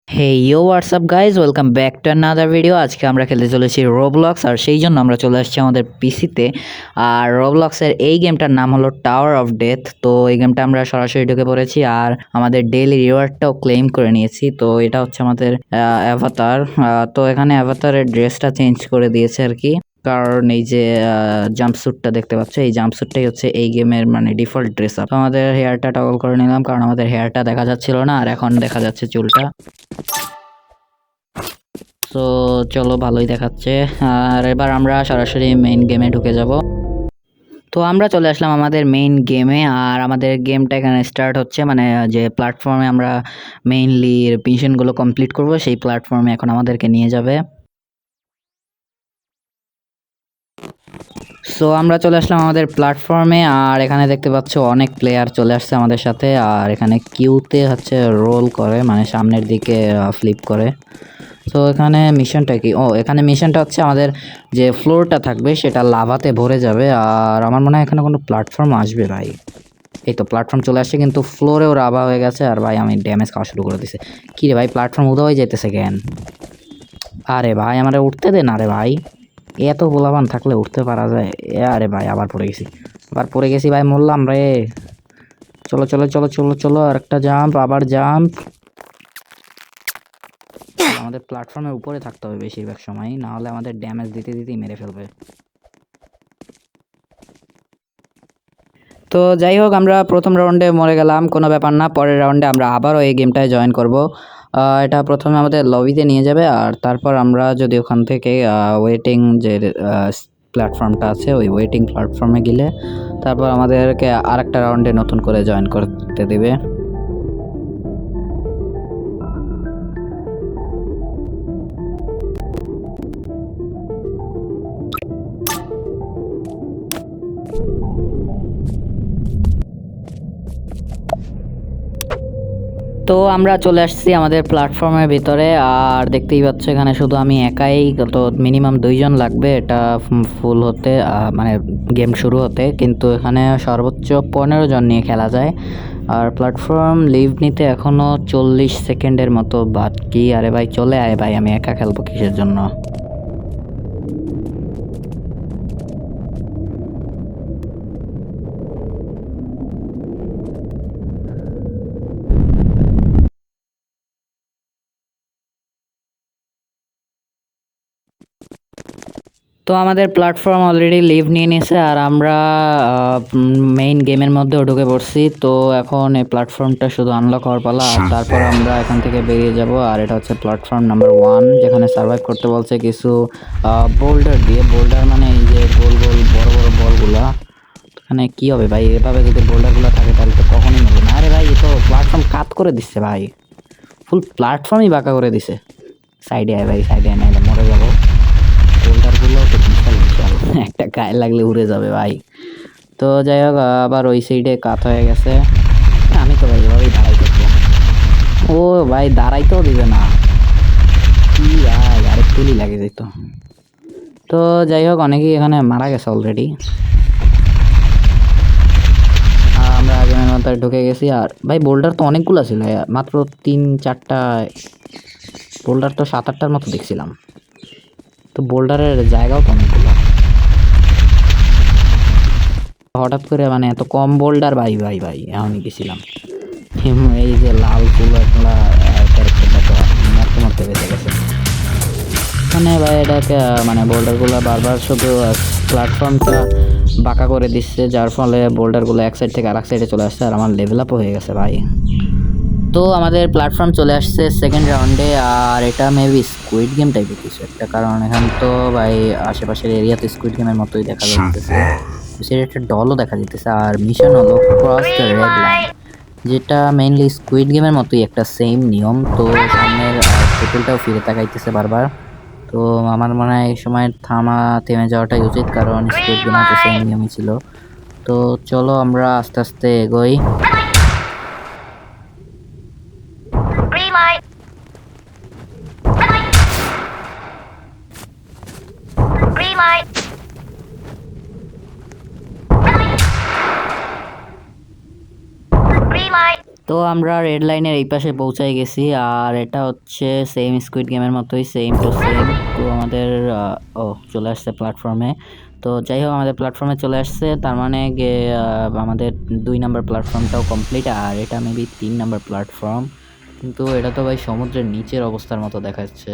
Hey you what's up guys, welcome back to another video. আজকে আমরা খেলতে চলেছি রোবলক্স, আর সেই জন্য আমরা চলে আসছি আমাদের পিসিতে। আর রোবলক্সের এই গেমটার নাম হলো টাওয়ার অফ ডেথ। তো এই গেমটা আমরা সরাসরি ঢুকে পড়েছি আর আমাদের ডেইলি রিওয়ার্ডটাও ক্লেম করে নিয়েছি। তো এটা হচ্ছে আমাদের অ্যাভাতার। তো এখানে অ্যাভাতারের ড্রেসটা চেঞ্জ করে দিয়েছে আর কি, কারণ এই যে জাম্পস্যুটটা দেখতে পাচ্ছ, এই জাম্পস্যুটটাই হচ্ছে এই গেমের মানে ডিফল্ট ড্রেস আপ। আমাদের হেয়ারটা টগল করে নিলাম কারণ আমাদের হেয়ারটা দেখা যাচ্ছিল না, আর এখন দেখা যাচ্ছে চুলটা। তো চলো, ভালোই দেখাচ্ছে। আর এবার আমরা সরাসরি মেইন গেমে ঢুকে যাব। তো আমরা চলে আসলাম আমাদের মেইন গেমে, আর আমাদের গেমটা এখানে স্টার্ট হচ্ছে, মানে যে প্ল্যাটফর্মে আমরা মেইনলি মিশনগুলো কমপ্লিট করব সেই প্ল্যাটফর্মে এখন আমাদেরকে নিয়ে যাবে। সো আমরা চলে আসলাম আমাদের প্ল্যাটফর্মে, আর এখানে দেখতে পাচ্ছ অনেক প্লেয়ার চলে আসছে আমাদের সাথে। আর এখানে কিউতে হচ্ছে রোল করে, মানে সামনের দিকে ফ্লিপ করে। তো এখানে মিশনটা কি? এখানে মিশনটা হচ্ছে আমাদের যে ফ্লোরটা থাকবে সেটা লাভাতে ভরে যাবে। আর আমার মনে হয় এখানে কোনো প্ল্যাটফর্ম আসবে ভাই। এই তো প্ল্যাটফর্ম চলে আসছে, কিন্তু ফ্লোরেও রাভা হয়ে গেছে। আর ভাই আমি ড্যামেজ খাওয়া শুরু করে দিছে। কী রে ভাই, প্ল্যাটফর্ম উদা হয়ে যেতেছে কেন? আরে ভাই আমার উঠতে দে না রে ভাই, এত গোলাবান থাকলে উঠতে পারা যায়? আরে ভাই আবার পড়ে গেছি ভাই, মরলাম রে। চলো চলো চলো চলো চলো, আর একটা জাম্প, আবার জাম্প। আমাদের প্ল্যাটফর্মের উপরে থাকতে হবে বেশিরভাগ সময়, না হলে আমাদের ড্যামেজ দিতে দিতেই মেরে ফেলবে। তো যাই হোক, আমরা প্রথম রাউন্ডে মরে গেলাম, কোনো ব্যাপার না। পরের রাউন্ডে আমরা আবারও এই গেমটায় জয়েন করব। এটা প্রথমে আমাদের লবিতে নিয়ে যাবে, আর তারপর আমরা যদি ওখান থেকে ওয়েটিং যে প্ল্যাটফর্মটা আছে ওই ওয়েটিং প্ল্যাটফর্মে গেলে তারপর আমাদেরকে আরেকটা রাউন্ডে নতুন করে জয়েন করতে দেবে। তো আমরা চলে আসছি আমাদের প্ল্যাটফর্মের ভিতরে, আর দেখতেই পাচ্ছ এখানে শুধু আমি একাই। তো মিনিমাম 2জন লাগবে এটা ফুল হতে, মানে গেম শুরু হতে। কিন্তু এখানে সর্বোচ্চ 15 জন নিয়ে খেলা যায়। আর প্ল্যাটফর্ম লিভ নিতে এখনও 40 সেকেন্ডের মতো বাকি। আরে ভাই চলে আয় ভাই, আমি একা খেলবো কিসের জন্য? তো আমাদের প্ল্যাটফর্ম অলরেডি লিভ নিয়ে নিয়েছে, আর আমরা মেইন গেমের মধ্যেও ঢুকে পড়ছি। তো এখন এই প্ল্যাটফর্মটা শুধু আনলক হওয়ার পালা, আর তারপর আমরা এখান থেকে বেরিয়ে যাব। আর এটা হচ্ছে প্ল্যাটফর্ম নাম্বার 1, যেখানে সার্ভাইভ করতে বলছে কিছু বোল্ডার দিয়ে। বোল্ডার মানে এই যে গোল গোল বড় বড় বলগুলা। এখানে কী হবে ভাই, এভাবে যদি বোল্ডারগুলো থাকে তাহলে তো কখনই নেবে না। আরে ভাই এ তো প্ল্যাটফর্ম কাত করে দিচ্ছে ভাই, ফুল প্ল্যাটফর্মই বাঁকা করে দিছে। সাইডে আয় ভাই, সাইডে আয়, নাহলে মরে যাবো। বোল্ডারগুলোও তো বিশাল বিশাল, একটা গায়ে লাগলে উড়ে যাবে ভাই। তো যাই হোক, আবার ওই সাইডে কাত হয়ে গেছে। আমি তো ভাই এভাবেই দাঁড়াই থাকলাম। ও ভাই দাঁড়াইতেও দিবে না, কি ভাই আরেক তুলি লাগে যেত। তো যাই হোক, অনেকেই এখানে মারা গেছে অলরেডি। আমরা আগের মতো ঢুকে গেছি। আর ভাই বোল্ডার তো অনেকগুলো ছিল, মাত্র 3-4টা বোল্ডার, তো 7-8টার মতো দেখছিলাম। তো বোল্ডারের জায়গাও তো অনেকগুলো। হঠাৎ করে মানে এত কম বোল্ডার, ভাই ভাই ভাই এমনই গেছিলাম। এই যে লাল কুলাগুলা ক্যারেক্টারটা তো মরতে মরতে বেঁচে গেছে। মানে ভাই এটাকে মানে বোল্ডারগুলো বারবার শুধু প্ল্যাটফর্মটা বাঁকা করে দিচ্ছে, যার ফলে বোল্ডারগুলো এক সাইড থেকে আরেক সাইডে চলে আসছে, আর আমার লেভেল আপও হয়ে গেছে ভাই। তো আমাদের প্ল্যাটফর্ম চলে আসছে সেকেন্ড রাউন্ডে, আর এটা মেবি স্কুইড গেম টাইপের কিছু একটা, কারণ এখানে তো ভাই আশেপাশের এরিয়াতে স্কুইড গেমের মতোই দেখা যাচ্ছে। সেটা একটা ডলও দেখা যেতেছে। আর মিশন হলো ক্রস দ্য রেড লাইন, যেটা মেইনলি স্কুইড গেমের মতোই একটা সেম নিয়ম। তো সামনের পুতুলটাও ফিরে তাকাইতেছে বারবার। তো আমার মনে হয় এই সময় থেমে যাওয়াটাই উচিত, কারণ স্কুইড গেমের তো সেম নিয়মই ছিল। তো চলো আমরা আস্তে আস্তে এগোই। তো আমরা রেড লাইনের এই পাশে পৌঁছায় গেছি, আর এটা হচ্ছে সেম স্কুইড গেমের মতোই, সেম টু সেম। তো আমাদের চলে আসছে প্ল্যাটফর্মে। তো যাই হোক, আমাদের প্ল্যাটফর্মে চলে আসছে, তার মানে আমাদের 2 নাম্বার প্ল্যাটফর্মটাও কমপ্লিট, আর এটা মেবি 3 নাম্বার প্ল্যাটফর্ম। কিন্তু এটা তো ভাই সমুদ্রের নিচের অবস্থার মতো দেখাচ্ছে।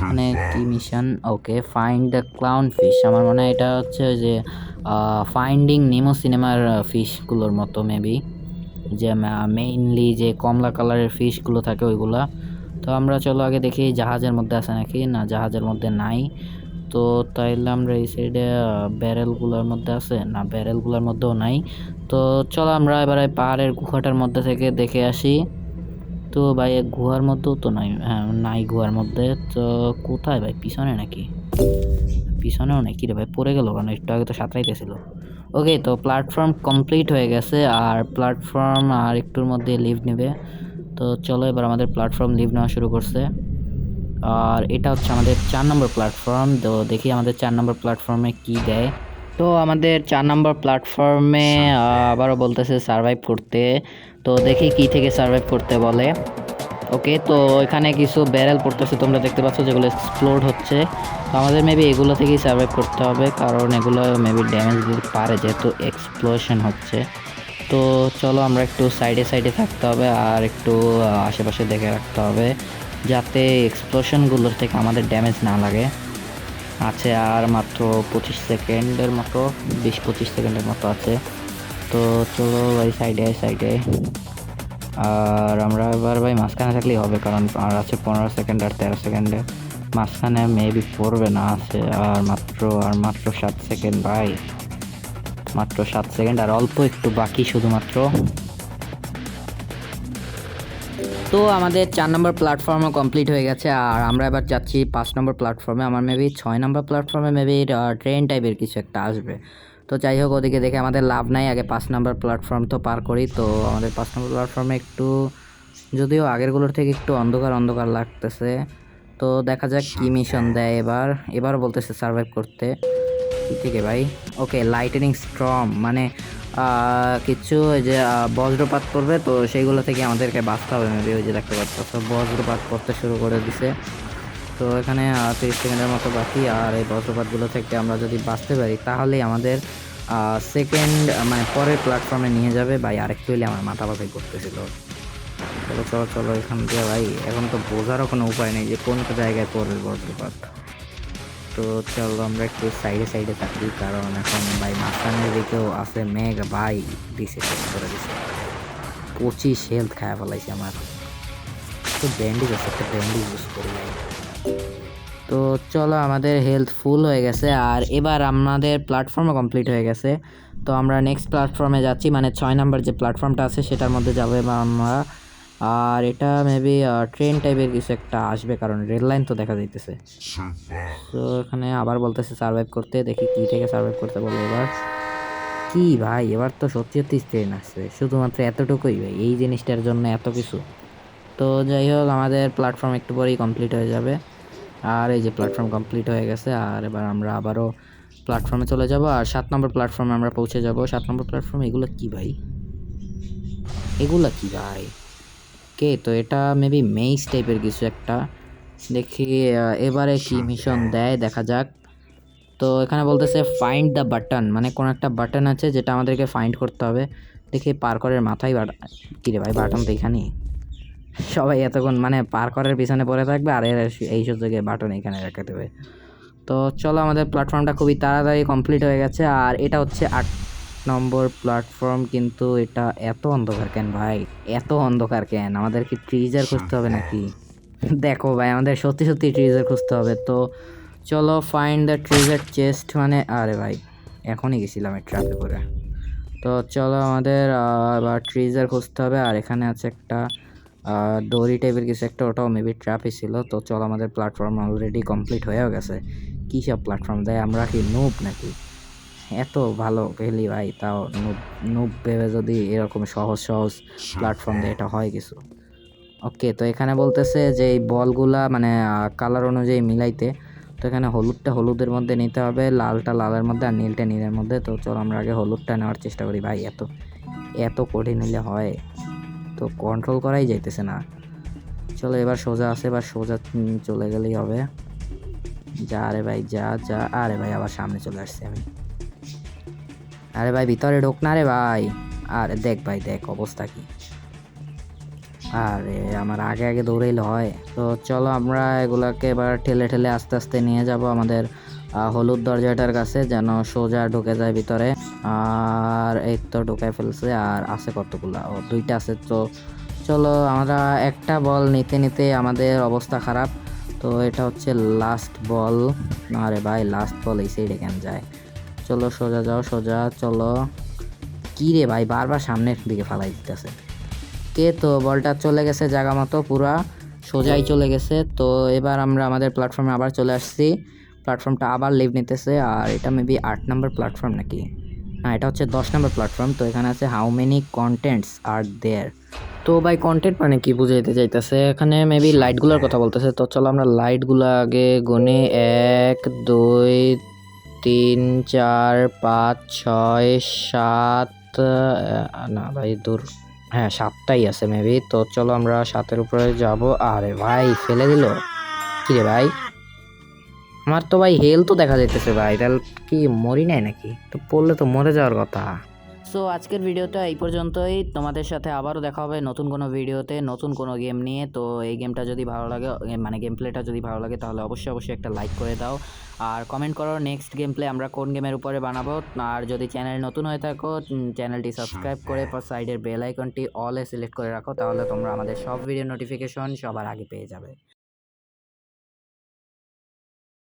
মানে কি mission? Okay, find the clown fish. আমার মনে হয় এটা হচ্ছে ওই যে ফাইন্ডিং নেমো সিনেমার ফিশগুলোর মতো মেবি, যে মেইনলি যে কমলা কালারের ফিশগুলো থাকে ওইগুলা। তো আমরা চলো আগে দেখি জাহাজের মধ্যে আছে নাকি। না, জাহাজের মধ্যে নাই। তো তাইলে আমরা এই সাইডে ব্যারেলগুলোর মধ্যে আছে না, ব্যারেলগুলোর মধ্যেও নাই। তো চলো আমরা এবারে পাহাড়ের গুহাটার মধ্যে থেকে দেখে আসি। তো ভাই গুহার মধ্যেও তো নাই, হ্যাঁ নাই গুহার মধ্যে। তো কোথায় ভাই, পিছনে নাকি? পিছনেও নাকি রে ভাই, পড়ে গেল কারণ একটু আগে তো সাঁতরাইতেছিল। ওকে, তো প্ল্যাটফর্ম কমপ্লিট হয়ে গেছে, আর প্ল্যাটফর্ম আর একটুর মধ্যে লিভ নেবে। তো চলো এবার আমাদের প্ল্যাটফর্ম লিভ নেওয়া শুরু করছে, আর এটা হচ্ছে আমাদের 4 নম্বর প্ল্যাটফর্ম। তো দেখি আমাদের 4 নম্বর প্ল্যাটফর্মে কি দেয়। তো আমাদের 4 নম্বর প্ল্যাটফর্মে আবারও বলতেছে সার্ভাইভ করতে। তো দেখি কি থেকে সার্ভাইভ করতে বলে। ওকে, তো এখানে কিছু ব্যারেল পড়তেছে তোমরা দেখতে পাচ্ছ, যেগুলো এক্সপ্লোড হচ্ছে। তো আমাদের মেবি এগুলো থেকেই সার্ভাইভ করতে হবে, কারণ এগুলো মেবি ড্যামেজ দিতে পারে যেহেতু এক্সপ্লোশন হচ্ছে। তো চলো আমরা একটু সাইডে সাইডে থাকতে হবে, আর একটু আশেপাশে দেখে রাখতে হবে যাতে এক্সপ্লোশনগুলোর থেকে আমাদের ড্যামেজ না লাগে। আছে আর মাত্র 25 সেকেন্ডের মতো, 20-25 সেকেন্ডের মতো আছে। তো চলো ভাই সাইডে সাইডে, আর আমরা এবার ভাই মাঝখানে থাকলেই হবে, কারণ আর আছে 15 সেকেন্ড আর 13 সেকেন্ডে। মাঝখানে মেবি পড়বে না, আছে আর মাত্র 7 সেকেন্ড ভাই, মাত্র 7 সেকেন্ড আর অল্প একটু বাকি শুধুমাত্র। তো আমাদের 4 নম্বর প্ল্যাটফর্মও কমপ্লিট হয়ে গেছে, আর আমরা এবার যাচ্ছি 5 নম্বর প্ল্যাটফর্মে। আমার মেবি 6 নম্বর প্ল্যাটফর্মে মেবি ট্রেন টাইপের কিছু একটা আসবে। তো যাই হোক, ওদিকে দেখে আমাদের লাভ নাই, আগে 5 নম্বর প্ল্যাটফর্ম তো পার করি। তো আমাদের 5 নম্বর প্ল্যাটফর্মে একটু, যদিও আগেরগুলোর থেকে একটু অন্ধকার অন্ধকার লাগতেছে। তো দেখা যাক কি মিশন দেয় এবার বলতেছে সার্ভাইভ করতে। কি থেকে ভাই? ওকে, লাইটেনিং স্টর্ম, মানে কিছু ওই যে বজ্রপাত পড়বে, তো সেইগুলো থেকে আমাদেরকে বাঁচতে হবে মেবি। ওই যে দেখতে পাচ্ছ বজ্রপাত পড়তে শুরু করে দিছে। তো এখানে 30 সেকেন্ডের মতো বাকি, আর এই বজ্রপাতগুলো থেকে আমরা যদি বাঁচতে পারি তাহলেই আমাদের সেকেন্ড মানে পরের প্ল্যাটফর্মে নিয়ে যাবে। ভাই আরেকটু হলে আমার মাথা ব্যথাই করতেছিল। চলো চলো চলো এখান দিয়ে ভাই, এখন তো বোঝারও কোনো উপায় নেই যে কোন জায়গায় পড়বে বজ্রপাত। তো চলো আমরা একটু সাইডে সাইডে থাকি, কারণ এখন ভাই মাঝখানের দিকেও আছে মেঘ ভাই, দিছে শেষ করে দিছে। 25 হেলথ খায়া ফেলাইছে আমার। তো ব্যান্ডেজ আছে, একটা ব্যান্ডেজ ইউজ করি ভাই। তো চলো আমাদের হেলথ ফুল হয়ে গেছে, আর এবার আমাদের প্ল্যাটফর্মও কমপ্লিট হয়ে গেছে। তো আমরা নেক্সট প্ল্যাটফর্মে যাচ্ছি, মানে 6 নাম্বার যে প্ল্যাটফর্মটা আছে সেটার মধ্যে যাবো এবার আমরা। আর এটা মেবি ট্রেন টাইপের কিছু একটা আসবে, কারণ রেল লাইন তো দেখা যাইতেছে। তো এখানে আবার বলতেছে সার্ভাইভ করতে, দেখি কি থেকে সার্ভাইভ করতে বলে এবার। কি ভাই, এবার তো সত্যি সত্যি ট্রেন আসছে, শুধুমাত্র এতটুকুই ভাই, এই জিনিসটার জন্য এত কিছু। তো যাই হোক, আমাদের প্ল্যাটফর্ম একটু পরেই কমপ্লিট হয়ে যাবে, আর এই যে প্ল্যাটফর্ম কমপ্লিট হয়ে গেছে। আর এবার আমরা আবারও প্ল্যাটফর্মে চলে যাব, আর 7 নম্বর প্ল্যাটফর্মে আমরা পৌঁছে যাব। 7 নম্বর প্ল্যাটফর্মে এগুলো কি ভাই, এগুলা কি ভাই? কে, তো এটা মেবি মেইস টাইপের কিছু একটা। দেখি এবারে কি মিশন দেয়, দেখা যাক। তো এখানে বলতেছে ফাইন্ড দ্য বাটন, মানে কোন একটা বাটন আছে যেটা আমাদেরকে ফাইন্ড করতে হবে। দেখি পার্করের মাথায় বাটন, কী রে ভাই বাটন তো এখানেই। সবাই এতক্ষণ মানে পার্করের পিছনে পড়ে থাকবে, আর এই সুযোগে বাটন এখানে রেখে দেবে। তো চলো আমাদের প্ল্যাটফর্মটা খুবই তাড়াতাড়ি কমপ্লিট হয়ে গেছে, আর এটা হচ্ছে 8 নম্বর প্ল্যাটফর্ম। কিন্তু এটা এত অন্ধকার কেন ভাই, এত অন্ধকার কেন? আমাদের কি ট্রিজার খুঁজতে হবে নাকি? দেখো ভাই, আমাদের সত্যি সত্যি ট্রিজার খুঁজতে হবে। তো চলো ফাইন্ড দ্য ট্রিজার চেস্ট, মানে আরে ভাই এখনই গেছিলাম এই ট্র্যাপে পরে। তো চলো আমাদের আবার ট্রিজার খুঁজতে হবে, আর এখানে আছে একটা দড়ি টাইপের কিছু একটা, ওটাও মেবি ট্র্যাপই ছিল। তো চলো আমাদের প্ল্যাটফর্ম অলরেডি কমপ্লিট হয়েও গেছে। কী সব প্ল্যাটফর্ম দেয়, আমরা কি নুব নাকি? এত ভালো পেলি ভাই, তাও নুব নুব ভেবে যদি এরকম সহজ সহজ প্ল্যাটফর্ম দেয়, এটা হয় কিছু। ওকে, তো এখানে বলতেছে যে এই বলগুলা মানে কালার অনুযায়ী মিলাইতে। তো এখানে হলুদটা হলুদের মধ্যে নিতে হবে, লালটা লালের মধ্যে, আর নীলটা নীলের মধ্যে। তো চলো আমরা আগে হলুদটা নেওয়ার চেষ্টা করি ভাই, এত এত কঠিন হলে হয়? তো কন্ট্রোল করাই যাইতেছে না। চলো এবার সোজা আছে, এবার সোজা চলে গেলেই হবে। যা রে ভাই যা যা। আরে ভাই আবার সামনে চলে আসছি আমি। আরে ভাই ভিতরে ঢোক না রে ভাই। আরে দেখ ভাই দেখ অবস্থা কি। আরে আমার আগে আগে দৌড়াইলে হয়। তো চলো আমরা এগুলাকে এবার ঠেলে ঠেলে আস্তে আস্তে নিয়ে যাব আমাদের হলুদ দরজাটার কাছে, যেন সোজা ঢুকে যায় ভিতরে। আর এই তো ঢুকে ফেলছে। আর আছে কতগুলা? ও 2টা আছে। তো চলো আমরা একটা বল নিতে নিতে আমাদের অবস্থা খারাপ। তো এটা হচ্ছে লাস্ট বল। আরে ভাই লাস্ট বল এই সাইডে কেন যায়? চলো সোজা যাও সোজা চলো। কি রে ভাই বারবার সামনের দিকে ফালাই দিতেছে কে? তো বলটা চলে গেছে জায়গা মতো, পুরা সোজাই চলে গেছে। তো এবার আমরা আমাদের প্ল্যাটফর্মে আবার চলে আসছি। প্ল্যাটফর্মটা আবার লিভ নিতেছে। আর এটা মেবি 8 নম্বর প্ল্যাটফর্ম নাকি? না এটা হচ্ছে 10 নম্বর প্ল্যাটফর্ম। তো এখানে আছে হাউ মেনি কন্টেন্টস আর দেয়ার। তো ভাই কন্টেন্ট মানে কি বুঝাইতে চাইতেছে? এখানে মেবি লাইটগুলোর কথা বলতেছে। তো চলো আমরা লাইটগুলো আগে গুনি। 1 2 3 4 5 6 7 না ভাই দূর। হ্যাঁ 7টাই আছে মেবি। তো চলো আমরা 7-এর উপরে যাব। আরে ভাই ফেলে দিল। কি রে ভাই? আমার তো ভাই হেলথ তো দেখা যাইতেছে ভাই। তাহলে কি মরি নাই নাকি? তো পড়লে তো মরে যাওয়ার কথা। সো আজকের ভিডিওটা এই পর্যন্তই। তোমাদের সাথে আবারও দেখা হবে নতুন কোনো ভিডিওতে, নতুন কোনো গেম নিয়ে। তো এই গেমটা যদি ভালো লাগে, মানে গেম প্লেটা যদি ভালো লাগে, তাহলে অবশ্যই অবশ্যই একটা লাইক করে দাও। আর কমেন্ট করো নেক্সট গেম প্লে আমরা কোন গেমের উপরে বানাবো। আর যদি চ্যানেল নতুন হয়ে থাকো, চ্যানেলটি সাবস্ক্রাইব করে সাইডের বেল আইকনটি অলে সিলেক্ট করে রাখো, তাহলে তোমরা আমাদের সব ভিডিও নোটিফিকেশন সবার আগে পেয়ে যাবে।